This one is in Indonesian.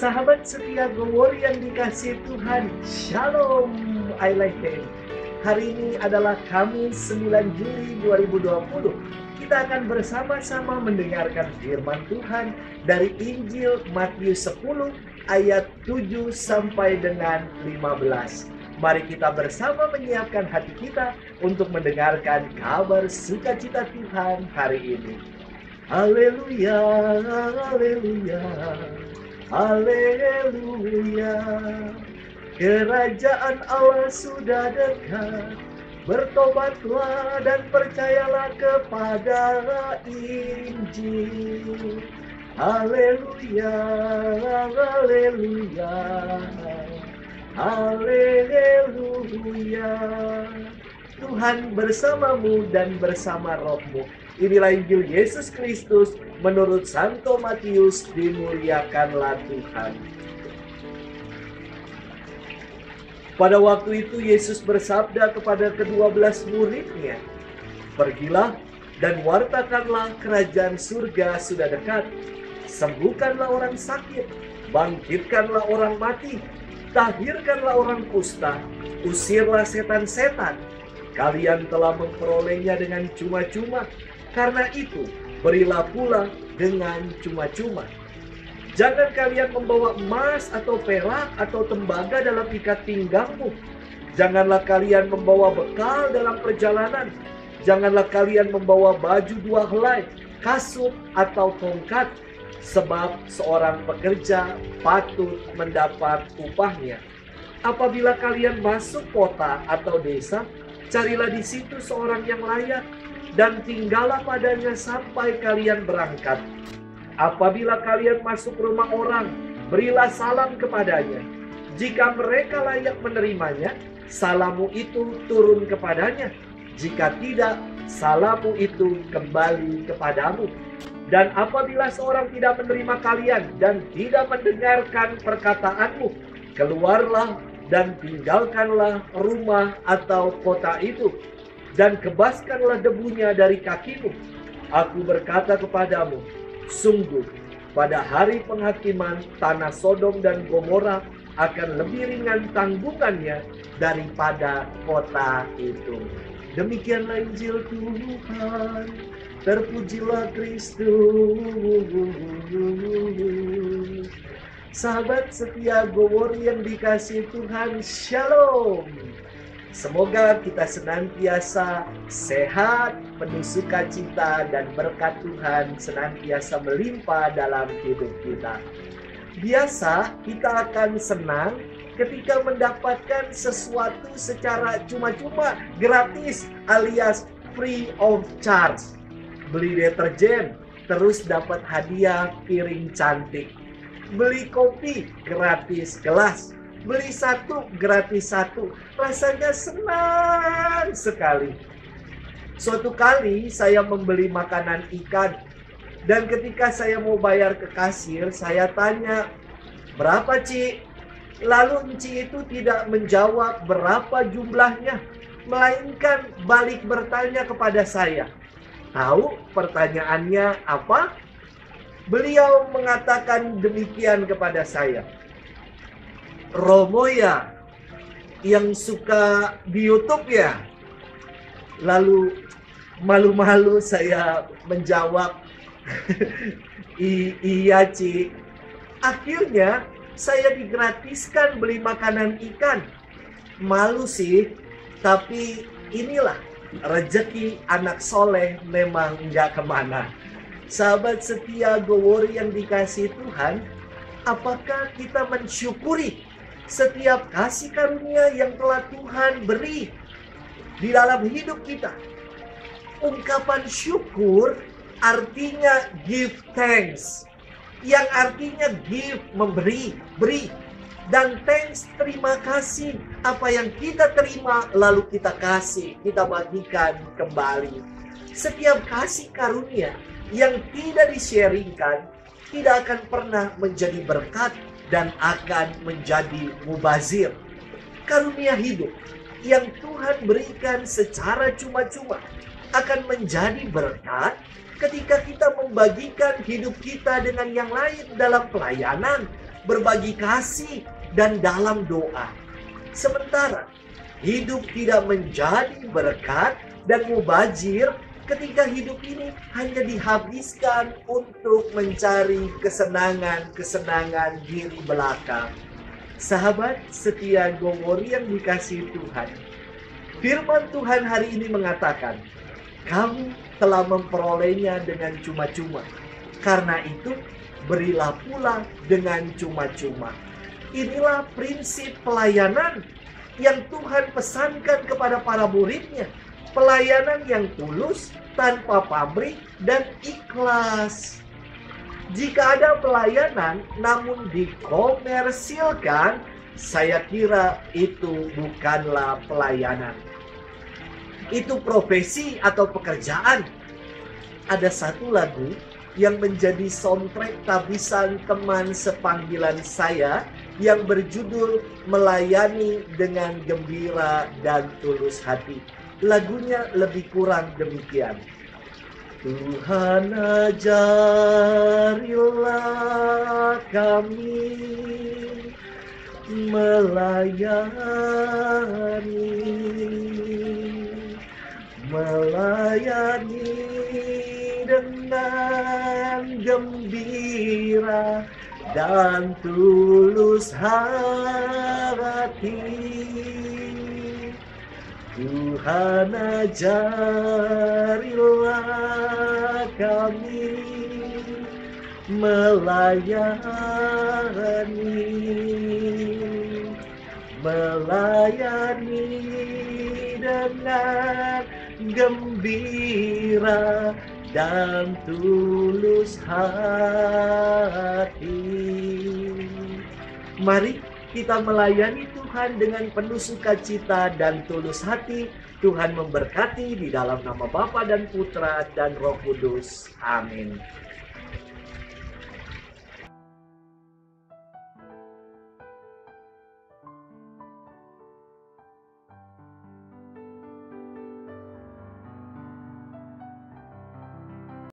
Sahabat setia Gowor yang dikasihi Tuhan, Shalom, I like it. Hari ini adalah Kamis 9 Juli 2020. Kita akan bersama-sama mendengarkan firman Tuhan dari Injil Matius 10 ayat 7 sampai dengan 15. Mari kita bersama menyiapkan hati kita untuk mendengarkan kabar sukacita Tuhan hari ini. Haleluya, haleluya. Haleluya, kerajaan Allah sudah dekat. Bertobatlah dan percayalah kepada Injil. Haleluya, haleluya, haleluya. Tuhan bersamamu dan bersama rohmu. Inilah Injil Yesus Kristus menurut Santo Matius. Dimuliakanlah Tuhan. Pada waktu itu Yesus bersabda kepada ke-12 muridnya, "Pergilah dan wartakanlah kerajaan surga sudah dekat. Sembuhkanlah orang sakit, bangkitkanlah orang mati, tahirkanlah orang kusta, usirlah setan-setan. Kalian telah memperolehnya dengan cuma-cuma. Karena itu, berilah pula dengan cuma-cuma. Jangan kalian membawa emas atau perak atau tembaga dalam ikat pinggangmu. Janganlah kalian membawa bekal dalam perjalanan. Janganlah kalian membawa baju dua helai, kasut atau tongkat. Sebab seorang pekerja patut mendapat upahnya. Apabila kalian masuk kota atau desa, carilah di situ seorang yang layak dan tinggallah padanya sampai kalian berangkat. Apabila kalian masuk rumah orang, berilah salam kepadanya. Jika mereka layak menerimanya, salammu itu turun kepadanya. Jika tidak, salammu itu kembali kepadamu. Dan apabila seorang tidak menerima kalian dan tidak mendengarkan perkataanmu, keluarlah dan tinggalkanlah rumah atau kota itu, dan kebaskanlah debunya dari kakimu. Aku berkata kepadamu, sungguh pada hari penghakiman tanah Sodom dan Gomora akan lebih ringan tanggungannya daripada kota itu." Demikianlah Injil Tuhan. Terpujilah Kristus. Sahabat setia Gowor yang dikasihi Tuhan, Shalom. Semoga kita senantiasa sehat, penuh sukacita, dan berkat Tuhan senantiasa melimpah dalam hidup kita. Biasa kita akan senang ketika mendapatkan sesuatu secara cuma-cuma, gratis alias free of charge. Beli deterjen, terus dapat hadiah piring cantik. Beli kopi, gratis gelas. Beli satu, gratis satu. Rasanya senang sekali. Suatu kali saya membeli makanan ikan. Dan ketika saya mau bayar ke kasir, saya tanya, "Berapa, Ci?" Lalu Ci itu tidak menjawab berapa jumlahnya, melainkan balik bertanya kepada saya. Tahu pertanyaannya apa? Beliau mengatakan demikian kepada saya. "Romo ya, yang suka di YouTube ya?" Lalu malu-malu saya menjawab, "Iya, Ci." Akhirnya saya digratiskan beli makanan ikan. Malu sih, tapi inilah rezeki anak soleh, memang nggak kemana. Sahabat setia Gowor yang dikasihi Tuhan, apakah kita mensyukuri setiap kasih karunia yang telah Tuhan beri di dalam hidup kita? Ungkapan syukur artinya give thanks, yang artinya give, memberi, beri, dan thanks, terima kasih. Apa yang kita terima lalu kita kasih, kita bagikan kembali. Setiap kasih karunia yang tidak di-sharingkan tidak akan pernah menjadi berkat dan akan menjadi mubazir. Karunia hidup yang Tuhan berikan secara cuma-cuma akan menjadi berkat ketika kita membagikan hidup kita dengan yang lain dalam pelayanan, berbagi kasih, dan dalam doa. Sementara hidup tidak menjadi berkat dan mubazir ketika hidup ini hanya dihabiskan untuk mencari kesenangan-kesenangan diri belaka. Sahabat setia Gowori yang dikasihi Tuhan, firman Tuhan hari ini mengatakan, kamu telah memperolehnya dengan cuma-cuma. Karena itu, berilah pula dengan cuma-cuma. Inilah prinsip pelayanan yang Tuhan pesankan kepada para muridnya. Pelayanan yang tulus, tanpa pamrih, dan ikhlas. Jika ada pelayanan namun dikomersilkan, saya kira itu bukanlah pelayanan. Itu profesi atau pekerjaan. Ada satu lagu yang menjadi soundtrack tabisan teman sepanggilan saya yang berjudul Melayani dengan Gembira dan Tulus Hati. Lagunya lebih kurang demikian. Tuhan ajarilah kami melayani dengan gembira dan tulus hati. Tuhan ajarilah kami melayani dengan gembira dan tulus hati. Mari kita melayani Tuhan dengan penuh sukacita dan tulus hati. Tuhan memberkati di dalam nama Bapa dan Putra dan Roh Kudus. Amin.